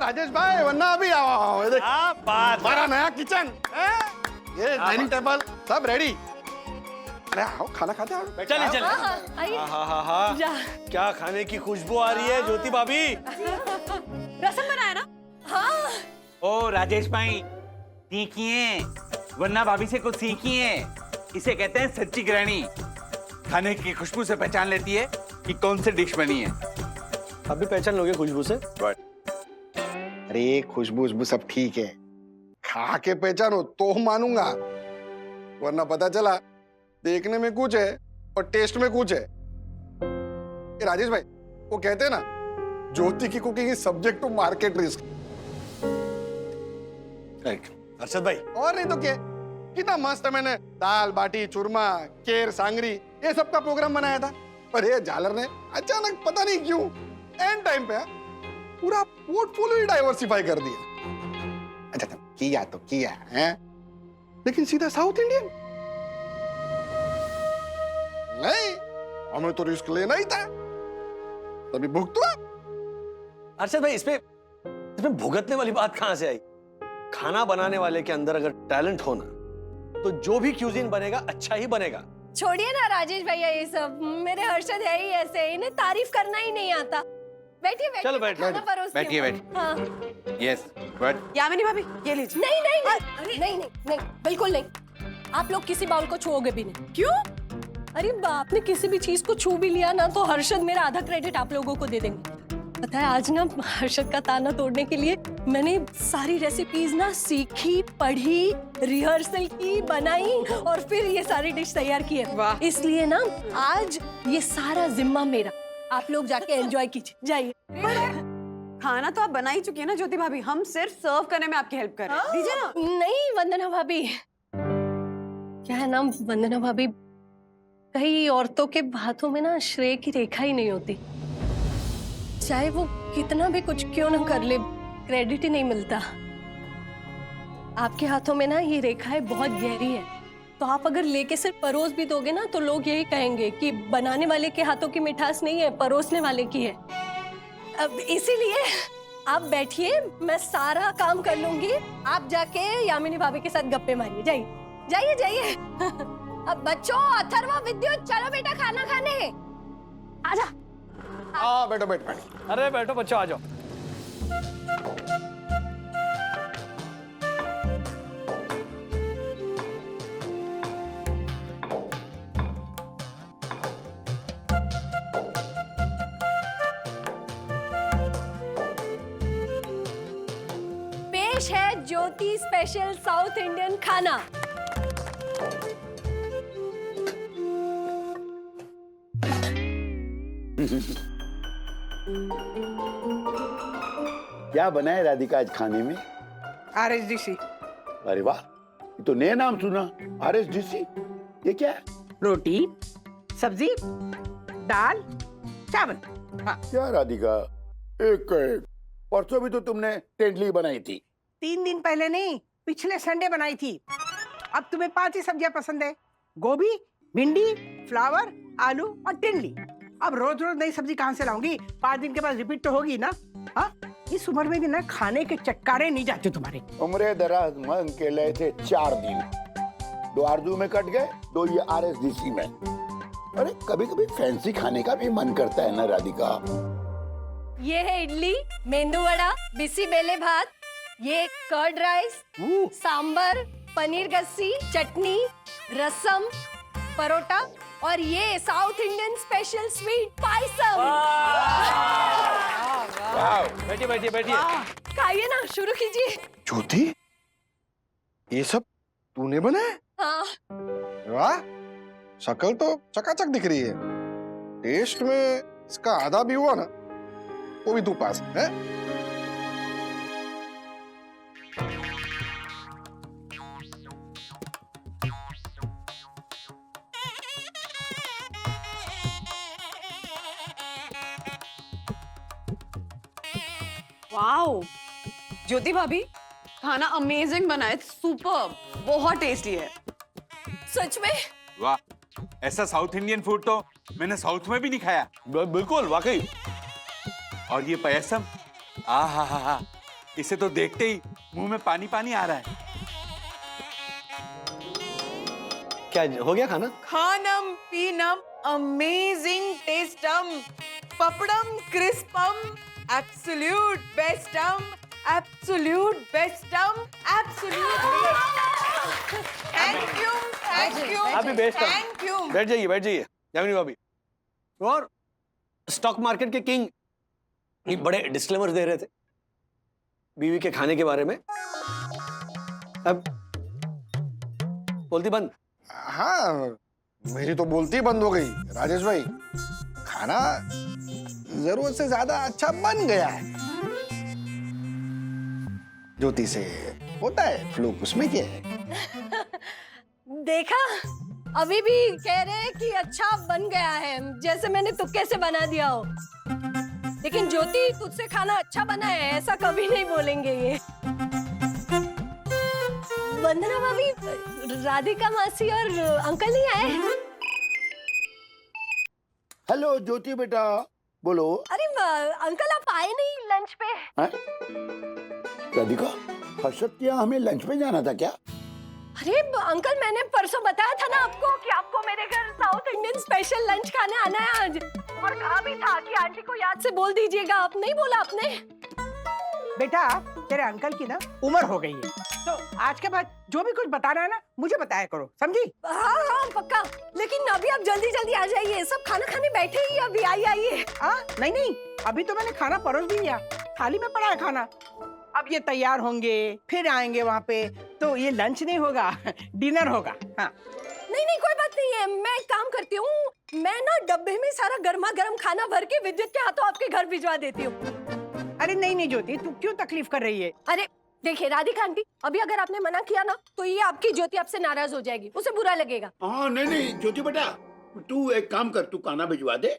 राजेश भाई, वरना अभी आओ। ये देख, क्या बात है। हमारा नया किचन, ये डाइनिंग टेबल सब रेडी। अरे आओ, खाना खाते आओ। चलिए चलिए। आइए। हाँ जा। क्या खाने की खुशबू आ रही है ज्योति भाभी। रसम बनाया ना? हाँ। ओ राजेश भाई, सीखिए, वरना भाभी से कुछ सीखिए। इसे कहते हैं सच्ची गृहिणी। खाने की खुशबू से पहचान लेती है कि कौन सी डिश बनी है। आप भी पहचान लोगे खुशबू से? अरे खुशबू सब ठीक है, खा के पहचानो तो मानूंगा, वरना पता चला देखने में कुछ है और टेस्ट में कुछ है। ये राजेश भाई, वो कहते हैं ना, ज्योति की cooking is subject to market risk. Arshad भाई, और नहीं तो क्या, कितना मस्त है। मैंने दाल बाटी चूरमा केर सांगरी ये सब का प्रोग्राम बनाया था, पर ये झालर ने अचानक पता नहीं क्यों एंड टाइम पे पूरा पोर्टफोलियो ही डाइवर्सिफाई कर दिया। अच्छा किया तो किया है, लेकिन सीधा साउथ इंडियन नहीं, हमें तो रिस्क लेना ही था, तभी भुगतो। अर्षद भाई, इसमें भुगतने वाली बात कहां से आई? खाना बनाने वाले के अंदर अगर टैलेंट हो ना, तो जो भी क्यूजिन बनेगा अच्छा ही बनेगा। छोड़िए ना राजेश भैया ये सब, मेरे हर्षद है ही ऐसे, इन्हें तारीफ करना ही नहीं आता। बैठिए बैठिए। चलो बैठ, खाना परोसती हूँ। बैठिए बैठिए। हाँ। Yes good. यामिनी भाभी, ये लीजिए। नहीं नहीं नहीं, अरे नहीं नहीं नहीं, बिल्कुल नहीं। आप लोग किसी बाउल को छुओगे भी नहीं। क्यों? अरे आपने किसी भी चीज को छू भी लिया ना, तो हर्षद मेरा आधा क्रेडिट आप लोगों को दे देंगे। पता है, आज ना हर्षद का ताना तोड़ने के लिए मैंने सारी रेसिपीज ना सीखी, पढ़ी, रिहर्सल की, बनाई और फिर ये सारी डिश तैयार की है। वाह। इसलिए ना आज ये सारा जिम्मा मेरा, आप लोग जाके एंजॉय कीजिए, जाइए। खाना तो आप बना ही चुकी है ना ज्योति भाभी, हम सिर्फ सर्व करने में आपकी हेल्प कर रहे हैं। दीजिए ना। नहीं वंदना भाभी, क्या है ना वंदना भाभी, कई औरतों के हाथों में ना श्रेय की रेखा ही नहीं होती। चाहे वो कितना भी कुछ क्यों ना कर ले, क्रेडिट ही नहीं मिलता। आपके हाथों में ना ये रेखाएं बहुत गहरी है, तो आप अगर लेके सिर्फ परोस भी दोगे ना, तो लोग यही कहेंगे कि बनाने वाले के हाथों की मिठास नहीं है, परोसने वाले की है। अब इसीलिए आप बैठिए, मैं सारा काम कर लूंगी, आप जाके यामिनी भाभी के साथ गप्पे मारिए। जाइए जाइए जाइए। अब बच्चों, अथर्व, विद्युत, चलो बेटा खाना खाने। आजा। हाँ बैठो बैठो बैठो। अरे बैठो बच्चों, आ जाओ। पेश है ज्योति स्पेशल साउथ इंडियन खाना। क्या बना है राधिका आज खाने में? RSDC। अरे वाह, ये तो नया नाम सुना, RSDC। ये क्या है? रोटी, सब्जी, दाल, चावल। हाँ। क्या राधिका, एक परसों भी तो तुमने टेंडली बनाई थी। 3 दिन पहले नहीं, पिछले संडे बनाई थी। अब तुम्हें 5 ही सब्जियां पसंद है, गोभी, भिंडी, फ्लावर, आलू और टेंडली। अब रोज रोज नई सब्जी कहाँ से लाऊंगी? 5 दिन के बाद रिपीट तो होगी ना। हाँ, इस उम्र में भी ना खाने के चटकारे नहीं जाते तुम्हारे। उम्र दराज मांग के लाए थे 4 दिन, 2 आरजू में कट गए, 2 ये RSDC में। अरे कभी कभी फैंसी खाने का भी मन करता है ना राधिका। ये है इडली, मेंदू वड़ा, बिसी बेले भात, ये कर्ड राइस, सांबर, पनीर गस्सी, चटनी, रसम, परोटा और ये south Indian special sweet payasam. बैठिए बैठिए बैठिए। खाइए ना, शुरू कीजिए। ज्योति, ये सब तूने बनाया? हाँ। वाह, शक्ल तो चकाचक दिख रही है, टेस्ट में इसका आधा भी हुआ ना, वो भी तू पास है। वाओ ज्योति भाभी, खाना अमेजिंग बना है, सुपर, बहुत टेस्टी है। सच में? वाह, ऐसा साउथ इंडियन फूड तो मैंने साउथ में भी नहीं खाया। बिल्कुल वाकई। और ये पायसम, आहा, इसे तो देखते ही मुंह में पानी पानी आ रहा है। क्या हो गया खाना? खानम पीनम अमेजिंग टेस्टम पपड़म क्रिस्पम एब्सोल्यूट बेस्टम एब्सोल्यूट बेस्टम एब्सोल्यूट थैंक यू आप भी बेस्ट हैं। Thank you. बैठ जाइए यामिनी भाभी। और स्टॉक मार्केट के किंग ये बड़े डिस्क्लेमर दे रहे थे बीवी के खाने के बारे में, अब बोलती बंद। हाँ, मेरी तो बोलती बंद हो गई। राजेश भाई, खाना जरूरत से ज्यादा अच्छा बन गया है। ज्योति से होता है फ्लूक, उसमें क्या है? देखा, अभी भी कह रहे हैं कि अच्छा बन गया है, जैसे मैंने तुक्के से बना दिया हो। लेकिन ज्योति, तुझसे खाना अच्छा बना है ऐसा कभी नहीं बोलेंगे ये। वंदना भाभी, राधिका मासी और अंकल नहीं आए? हेलो ज्योति बेटा, बोलो। अरे अंकल आप आए नहीं लंच पे? हैं? राधिका, हर्षद के यहाँ हमें लंच पे जाना था क्या? अरे अंकल, मैंने परसों बताया था ना आपको कि आपको मेरे घर साउथ इंडियन स्पेशल लंच खाने आना है आज, और कहा भी था कि आंटी को याद से बोल दीजिएगा। आप नहीं बोला आपने? बेटा, तेरे अंकल की ना उम्र हो गई है, तो आज के बाद जो भी कुछ बताना है ना मुझे बताया करो, समझी? हाँ पक्का। लेकिन अभी आप जल्दी जल्दी आ जाइए, सब खाना खाने बैठे ही अभी। आइए। हाँ, नहीं, अभी तो मैंने खाना परोस भी दिया, थाली में पड़ा है खाना। अब ये तैयार होंगे, फिर आएंगे वहाँ पे, तो ये लंच नहीं होगा, डिनर होगा। हाँ, नहीं, कोई बात नहीं है। मैं एक काम करती हूँ, मैं ना डब्बे में सारा गर्मा गर्म खाना भर के विद्युत के हाथों आपके घर भिजवा देती हूँ। अरे नहीं ज्योति, तू क्यों तकलीफ कर रही है? अरे देखिए राधिका आंटी, अभी अगर आपने मना किया ना तो ये आपकी ज्योति आपसे नाराज हो जाएगी, उसे बुरा लगेगा। हाँ नहीं ज्योति बेटा, तू एक काम कर, तू खाना भिजवा दे।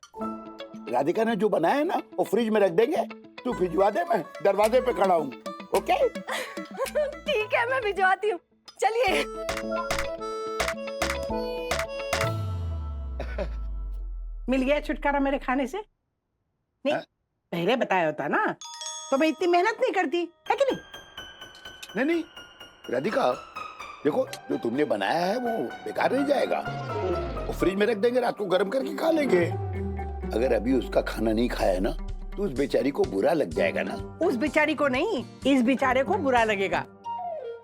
राधिका ने जो बनाया है ना वो फ्रिज में रख देंगे, तू भिजवा दे, मैं दरवाजे पे खड़ा हूँ। ओके? ठीक है, मैं भिजवाती हूँ। चलिए। मिल गया छुटकारा मेरे खाने से? नहीं, पहले बताया होता ना तो मैं इतनी मेहनत नहीं करती, है कि नहीं? नहीं राधिका, देखो जो तुमने बनाया है वो बेकार नहीं जाएगा, वो फ्रिज में रख देंगे, रात को गर्म करके खा लेंगे। अगर अभी उसका खाना नहीं खाया ना तो उस बेचारी को बुरा लग जाएगा ना। उस बेचारी को नहीं, इस बेचारे को बुरा लगेगा।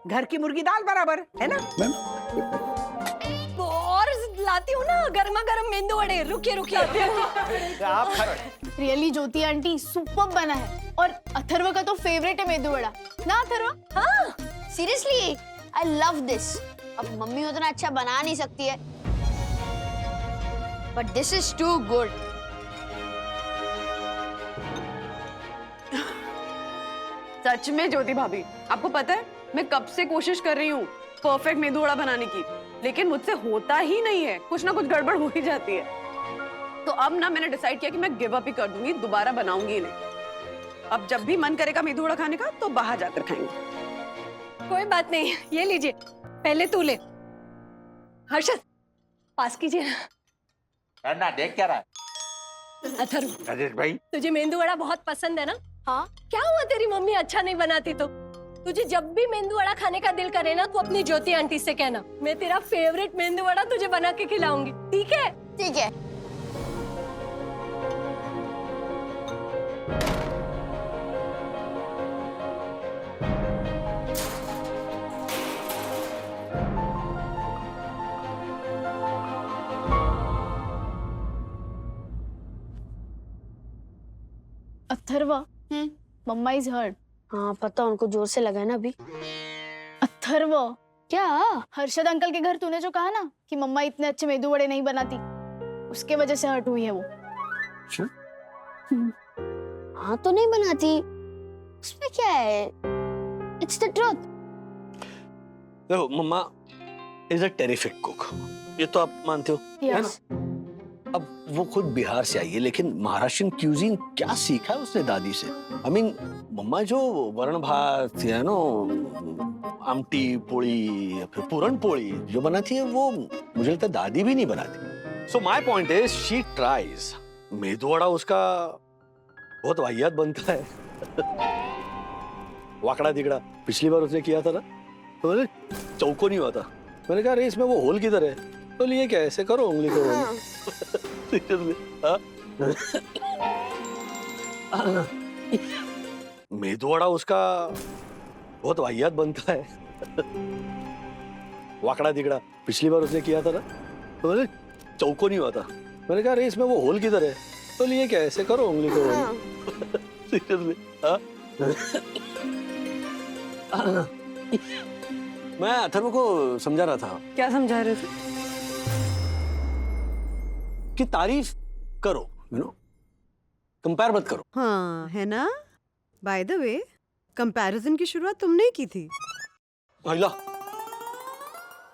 घर की मुर्गी दाल बराबर, है ना? और लाती हूँ ना गर्मा गर्म मेंदू वड़े। रुकिए आती हूँ। आप रियली ज्योति आंटी सुपर्ब बना है, और अथर्व का तो फेवरेट है मेदू वड़ा ना अथर्व? हाँ सीरियसली आई लव दिस। अब मम्मी उतना अच्छा बना नहीं सकती है, but this is too good. सच में ज्योति भाभी, आपको पता है मैं कब से कोशिश कर रही हूँ परफेक्ट मेदू वड़ा बनाने की, लेकिन मुझसे होता ही नहीं है, कुछ ना कुछ गड़बड़ हो ही जाती है। तो अब ना मैंने डिसाइड किया कि मैं गिव अप ही कर दूंगी, दोबारा बनाऊंगी नहीं। अब जब भी मन करेगा मेदू वड़ा खाने का तो बाहर जाकर खाएंगे। कोई बात नहीं, ये लीजिए, पहले तू ले। हर्षद पास कीजिए ना। ना देख क्या रहा है अथर्व, राजेश भाई? तुझे मेंदू वड़ा बहुत पसंद है ना? हाँ। क्या हुआ तेरी मम्मी अच्छा नहीं बनाती तो? तुझे जब भी मेंदू वड़ा खाने का दिल करे ना, तू अपनी ज्योति आंटी से कहना, मैं तेरा फेवरेट मेंदू वड़ा तुझे बना के खिलाऊंगी, ठीक है? ठीक है। अथर्व, मम्मा इज हर्ट। हाँ पता, उनको जोर से लगा है ना अभी। अथर्व, क्या? हर्षद अंकल के घर तूने जो कहा ना कि मम्मा इतने अच्छे मेदू वड़े नहीं बनाती, उसके वजह से हर्ट हुई है वो। हाँ तो नहीं बनाती, उसमें क्या है? It's the truth. देखो मम्मा इज अ टेरिफिक कुक, ये तो आप मानते हो, है ना? अब वो खुद बिहार से आई है, लेकिन महाराष्ट्रियन क्यूजीन क्या सीखा है उसने दादी से। I mean, मम्मा जो वरण भात है ना, आमटी पोड़ी या फिर पूरन पोड़ी जो बनाती है, वो मुझे लगता है दादी भी नहीं बनाती। So my point is she tries. Medu vada उसका बहुत वाहियात बनता है। वाकड़ा तिकड़ा पिछली बार उसने किया था ना, तो मैंने चौकोनी हुआ था। मैंने कहा अरे इसमें वो होल किधर है, तो लिए क्या ऐसे करो उंगली को। Seriously, हाँ? मेदू वड़ा उसका बहुत वाहियात बनता है। वाकड़ा तिकड़ा पिछली बार उसने किया था ना, तो मैंने चौकोनी हुआ था। मैंने कहा अरे इसमें वो होल किधर है, तो लिए क्या ऐसे करो उंगली को। Seriously, हाँ? मैं अथर्व को समझा रहा था क्या समझा रहे थे? कि तारीफ करो, कंपेयर मत करो। हाँ है ना। बाय द वे, कंपैरिजन की शुरुआत तुमने ही की थी। अल्लाह,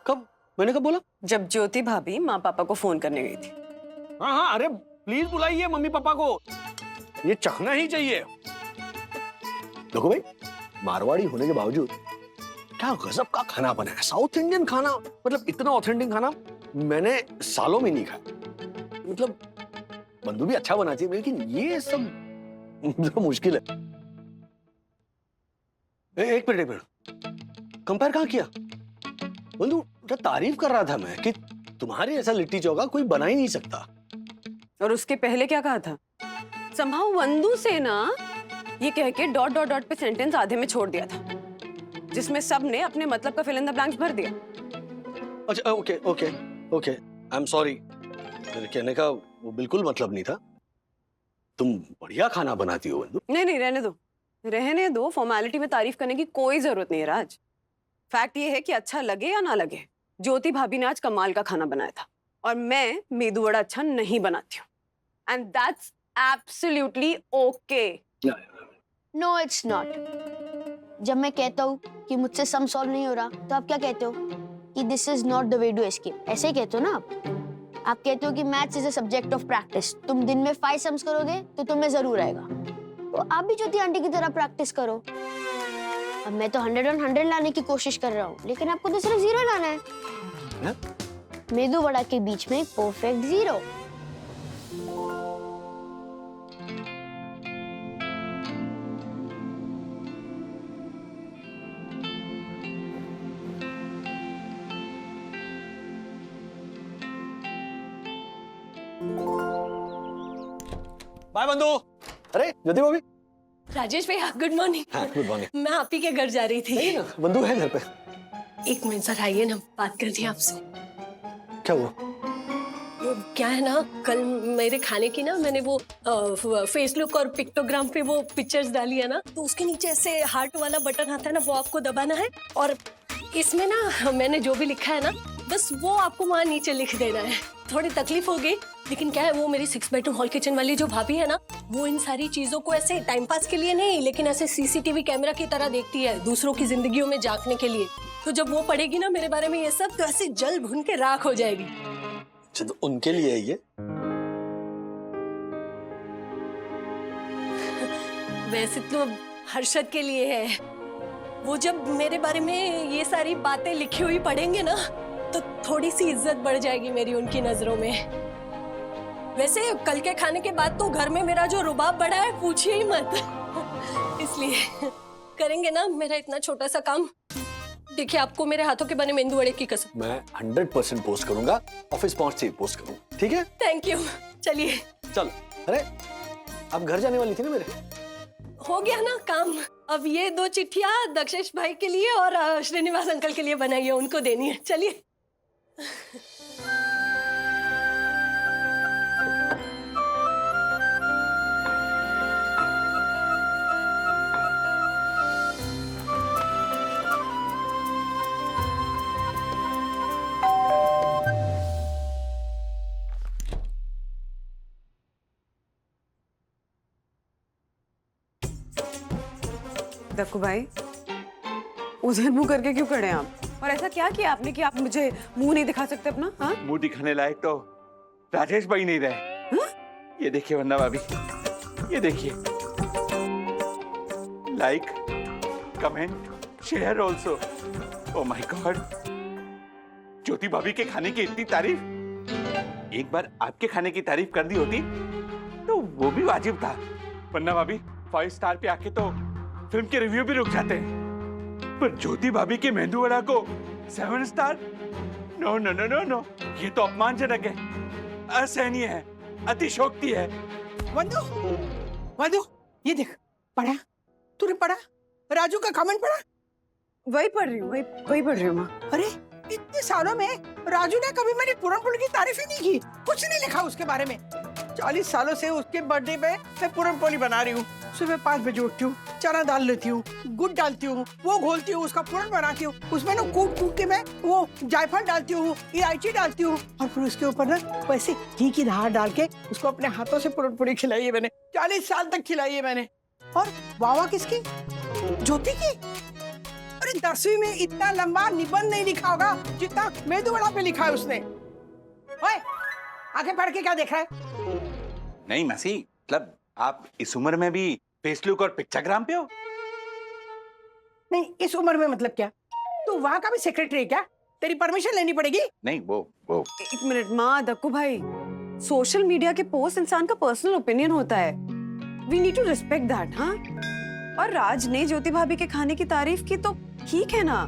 कब? मैंने कब बोला? जब ज्योति भाभी माँ पापा को फोन करने गई थी। हाँ हाँ, अरे प्लीज बुलाइए मम्मी पापा को, ये चखना ही चाहिए। देखो भाई, मारवाड़ी होने के बावजूद क्या गजब का खाना बना है। साउथ इंडियन खाना, मतलब इतना ऑथेंटिक खाना मैंने सालों में नहीं खाया। मतलब बंधु भी अच्छा बनाती है, लेकिन ये सब मतलब मुश्किल है। एक मिनट, कंपेयर कहाँ किया? बंधु तारीफ कर रहा था मैं कि तुम्हारे ऐसा लिट्टी चोखा कोई बना ही नहीं सकता। और उसके पहले क्या कहा था? संभाव वंदू से ना ये कह के डॉट डॉट डॉट पे सेंटेंस आधे में छोड़ दिया था, जिसमें सब ने अपने मतलब का फिल इन द ब्लैंक्स भर दिया। अच्छा ओके, आई एम सॉरी। मेरे कहने का वो बिल्कुल मतलब नहीं था। तुम बढ़िया खाना बनाती हो बंधु। नहीं, रहने दो। फॉर्मेलिटी में तारीफ करने की कोई जरूरत नहीं है राज। फैक्ट ये है कि अच्छा लगे या ना लगे, ज्योति भाभी ने आज कमाल का खाना बनाया था, और मैं मेदू वड़ा अच्छा नहीं बनाती हूँ, and that's absolutely okay. No it's not. जब मैं कहता हूँ कि मुझसे सम सॉल्व नहीं हो रहा, तो आप क्या कहते हो? कि this is not the way to escape. ऐसे ही कहते हो ना आप कहते हो कि maths is a subject of practice. तुम दिन में 5 सम्स करोगे तो तुम्हें जरूर आएगा। तो आप भी ज्योति आंटी की तरह प्रैक्टिस करो। अब मैं तो 100 on 100 लाने की कोशिश कर रहा हूँ, लेकिन आपको तो सिर्फ 0 लाना है। मेदू वड़ा के बीच में परफेक्ट 0। बाय बंधु। अरे ज्योति भाभी। राजेश भैया गुड मॉर्निंग। हाँ गुड मॉर्निंग। मैं आप ही के घर जा रही थी। बंधु है घर पे। एक मिनट सर, आइए ना, बात करनी है आपसे। क्या हुआ? वो क्या है ना, कल मेरे खाने की ना मैंने वो फेसबुक और पिक्टोग्राम पे वो पिक्चर्स डाली है ना, तो उसके नीचे ऐसे हार्ट वाला बटन आता है ना, वो आपको दबाना है, और इसमें ना मैंने जो भी लिखा है ना, बस वो आपको वहाँ नीचे लिख देना है। थोड़ी तकलीफ हो गई, लेकिन क्या है, वो मेरी 6 बेडरूम हॉल किचन वाली जो भाभी है ना, वो इन सारी चीजों को ऐसे टाइम पास के लिए नहीं, लेकिन ऐसे सीसीटीवी कैमरा की तरह देखती है, दूसरों की जिंदगियों में झांकने के लिए। तो जब वो पढ़ेगी ना मेरे बारे में ये सब, तो ऐसे जल भुन के राख हो जाएगी। अच्छा, तो उनके लिए है ये? वैसे तो हर्षद के लिए है। वो जब मेरे बारे में ये सारी बातें लिखी हुई पढ़ेंगे ना, तो थोड़ी सी इज्जत बढ़ जाएगी मेरी उनकी नजरों में। वैसे कल के खाने के बाद तो घर में मेरा जो रुबाब बढ़ा है, पूछिए ही मत। इसलिए करेंगे ना मेरा इतना छोटा सा काम। देखिए, आपको मेरे हाथों के बने मेंदू वड़े की कसम। मैं 100% पोस्ट करूंगा, ऑफिस पहुंचते ही पोस्ट करूंगा, ठीक है? Thank you. चलिए चल। अरे आप घर जाने वाली थी ना मेरे? हो गया ना काम। अब ये 2 चिट्ठियां दक्षेश भाई के लिए और श्रीनिवास अंकल के लिए बनाई है, उनको देनी है। चलिए। दक्कू भाई, उधर मुंह करके क्यों खड़े हैं आप? और ऐसा क्या किया आपने कि आप मुझे मुंह नहीं दिखा सकते अपना? हाँ, मुंह दिखाने लायक तो राजेश भाई नहीं रहे। हाँ? ये देखिए वंदना भाभी, ये देखिए, like, comment, share also. Oh my god, Jyoti भाभी के खाने की इतनी तारीफ। एक बार आपके खाने की तारीफ कर दी होती तो वो भी वाजिब था। वंदना भाभी 5 स्टार पे आके तो फिल्म के रिव्यू भी रुक जाते हैं। पर ज्योति भाभी के मेंदू वड़ा को 7 star? No no no no no, ये तो अपमानजनक है, असहनीय है, अतिशोक्ति है। वंदु, वंदु, ये देख, पढ़ा? तूने पढ़ा? राजू का कमेंट पढ़ा? वही पढ़ रही हूँ, वही पढ़ रही हूँ माँ। अरे इतने सालों में राजू ने कभी मेरी पूरन पोली की तारीफ ही नहीं की, कुछ नहीं लिखा उसके बारे में। 40 सालों से उसके बर्थडे पे मैं पूरन पोली बना रही हूँ। सुबह 5 बजे उठती हूँ, चना डाल लेती हूँ, गुड़ डालती हूँ, वो घोलती हूँ, उसका पूरन बनाती हूँ, उसमें ना कूट के मैं वो जायफल डालती हूँ, इलायची डालती हूँ, और फिर उसके ऊपर ना वैसे घी की धार डाल के उसको अपने हाथों से पूरन पोली खिलाई है मैंने। 40 साल तक खिलाई है मैंने। और वावा किसकी? ज्योति की। अरे 10वीं में इतना लंबा निबंध नहीं लिखा होगा जितना मेदू वड़ा पे लिखा है उसने। ओए, आगे पढ़ के क्या देख रहा है? नहीं मसी, मतलब आप इस उम्र में भी फेसलुक और पिक्चरग्राम पे हो? नहीं, इस उम्र में मतलब क्या? तू वहाँ का भी सेक्रेटरी है क्या? तेरी परमिशन लेनी पड़ेगी। नहीं वो 1 मिनट माँ, दक्कू भाई, सोशल मीडिया के पोस्ट इंसान का पर्सनल ओपिनियन होता है। We need to respect that. हाँ, और राज ने ज्योति भाभी के खाने की तारीफ की तो ठीक है ना,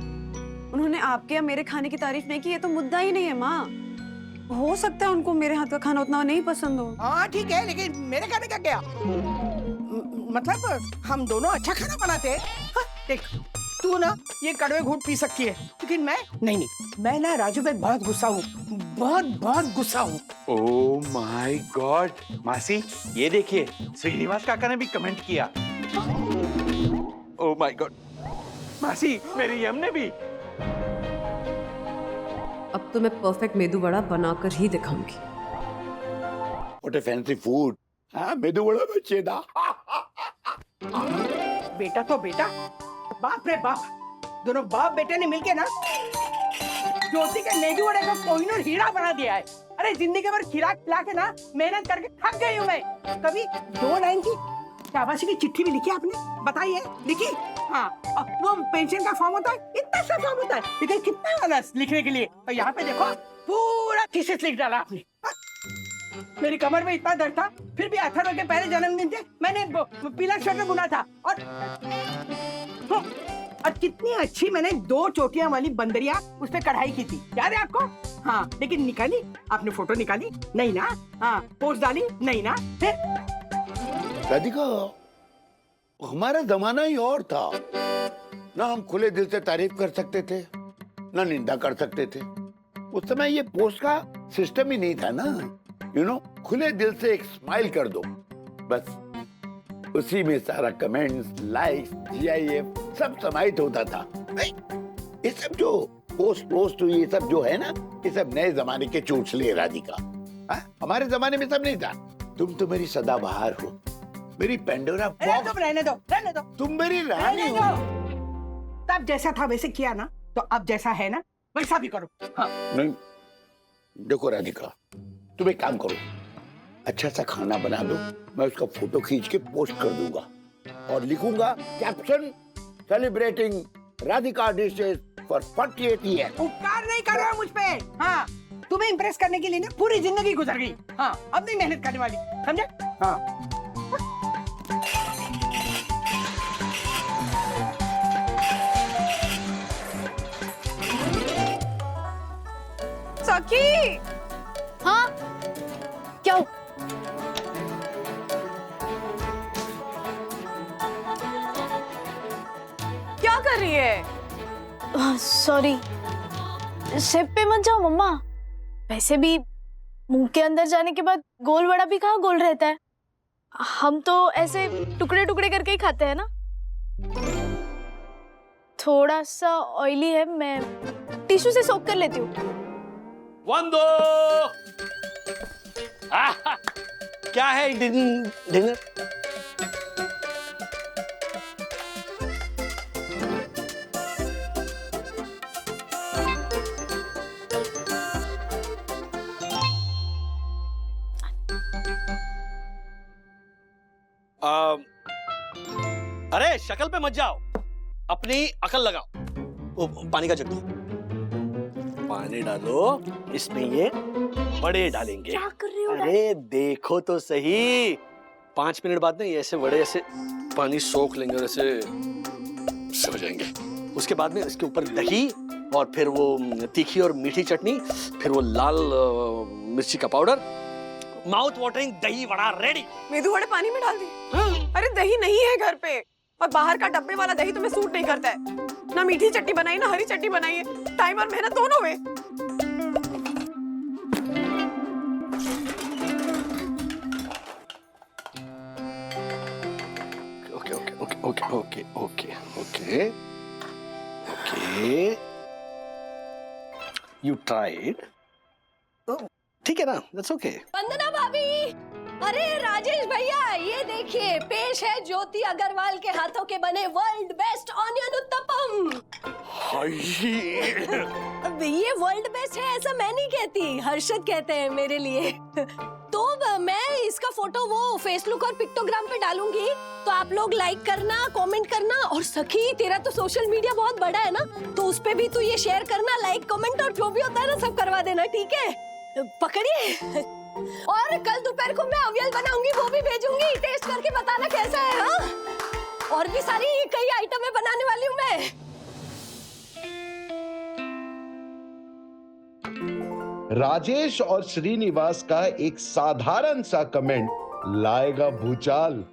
उन्होंने आपके या मेरे खाने की तारीफ नहीं की, ये तो मुद्दा ही नहीं है माँ। हो सकता है उनको मेरे हाथ का खाना उतना नहीं पसंद हो। हाँ ठीक है, लेकिन मेरे खाने का क्या? मतलब हम दोनों अच्छा खाना बनाते हैं। हाँ, देख तू ना ये कड़वे घूंट पी सकती है, लेकिन मैं नहीं, मैं ना राजू पे बहुत गुस्सा हूँ, बहुत गुस्सा हूँ। ओह माय गॉड मासी, ये देखिए श्रीनिवास काका ने भी कमेंट किया। ओह माय गॉड मासी, मेरी यम ने भी। अब तो मैं परफेक्ट मेदू वड़ा बनाकर ही दिखाऊंगी। What a fancy food. हाँ, मेदू वड़ा बचेदा। बेटा तो बेटा, बाप रे बाप, दोनों बाप बेटे ने मिलके ना ज्योति के मेदू वड़े को कोहिनूर हीरा बना दिया है। अरे जिंदगी भर खिला खिला के ना मेहनत करके थक गई हूँ मैं। कभी 2 लाइन की शाबाशी की चिट्ठी भी लिखी आपने? बताइए, लिखी? हाँ, वो पेंशन का फॉर्म होता है, इतना सा फॉर्म होता है, लेकिन कितना वाला लिखने के लिए। और यहाँ पे देखो पूरा थीसिस लिख डाला आपने। मेरी कमर में इतना दर्द था, फिर भी अथर्व के पहले जन्मदिन थे मैंने पीला स्वेटर बुना था। और कितनी अच्छी मैंने 2 चोटियां वाली बंदरिया उस पे कढ़ाई की थी, याद है आपको? हाँ, लेकिन निकाली आपने? फोटो निकाली नहीं ना? हाँ, पोस्ट डाली नहीं ना? फिर राधिका, हमारा जमाना ही और था ना, हम खुले दिल से तारीफ कर सकते थे ना निंदा कर सकते थे। उस समय ये पोस्ट का सिस्टम ही नहीं था ना। खुले दिल से एक स्माइल कर दो, बस उसी में सारा कमेंट्स, लाइक्स, GIF सब समाहित होता था। ये सब जो पोस्ट ये सब जो है ना, ये सब नए जमाने के चोचले राधिका। हमारे जमाने में सब नहीं था। तुम तो मेरी सदाबहार हो, मेरी पेंडोरा बॉक्स। रहने दो। तुम मेरी रानी हो। तब जैसा था वैसे किया ना, तो अब जैसा है ना वैसा भी करो। हाँ। नहीं, देखो राधिका, तुम एक काम करो, अच्छा सा खाना बना दो, मैं उसका फोटो खींच के पोस्ट कर दूंगा और लिखूंगा caption celebrating Radhika dishes for 48 years. उपकार नहीं कर रहा मुझ पे। हाँ, तुम्हें इम्प्रेस करने के लिए ना पूरी जिंदगी गुजर गई। हाँ, अब नहीं मेहनत करने वाली, समझे? हाँ। सखी, हाँ, क्या हो? क्या कर रही है? सॉरी, सिप पे मत जाओ मम्मा। वैसे भी मुंह के अंदर जाने के बाद गोल वड़ा भी कहाँ गोल रहता है। हम तो ऐसे टुकड़े टुकड़े करके ही खाते हैं ना। थोड़ा सा ऑयली है, मैं टिश्यू से सोक कर लेती हूँ। वंदो, क्या है डिनर? अरे शक्ल पे मत जाओ, अपनी अकल लगाओ। वो पानी का जग दो, पानी डालो, इसमें ये बड़े डालेंगे। क्या कर रही हो? अरे देखो तो सही, 5 मिनट बाद ना ये ऐसे बड़े ऐसे पानी सोख लेंगे और ऐसे हो जाएंगे। उसके बाद में इसके ऊपर दही और फिर वो तीखी और मीठी चटनी, फिर वो लाल मिर्ची का पाउडर, माउथ वाटरिंग दही वड़ा रेडी। मेदू वड़े पानी में डाल दिए? अरे दही नहीं है घर पे, और बाहर का डब्बे वाला दही तुम्हें सूट नहीं करता है। ना मीठी चटनी बनाई ना हरी चटनी बनाई है, टाइम और मेहनत दोनों में। Okay okay okay okay okay okay okay okay, you tried, ठीक है ना, दैट्स ओके। वंदना भाभी, अरे राजेश भैया, ये देखिए पेश है ज्योति अग्रवाल के हाथों के बने वर्ल्ड बेस्ट ऑनियन उत्तपम। अब ये वर्ल्ड बेस्ट है ऐसा मैं नहीं कहती, हर्षद कहते हैं मेरे लिए। तो मैं इसका फोटो वो फेसबुक और पिक्टोग्राम पे डालूंगी, तो आप लोग लाइक करना, कमेंट करना। और सखी, तेरा तो सोशल मीडिया बहुत बड़ा है ना, तो उस पे भी तू ये शेयर करना, लाइक कमेंट और जो भी होता है ना सब करवा देना, ठीक है? पकड़िए। और कल दोपहर को मैं अवियल बनाऊंगी, वो भी भेजूंगी, टेस्ट करके बताना कैसा है। हाँ, और भी सारी कई आइटमें बनाने वाली हूँ मैं। राजेश और श्रीनिवास का एक साधारण सा कमेंट लाएगा भूचाल।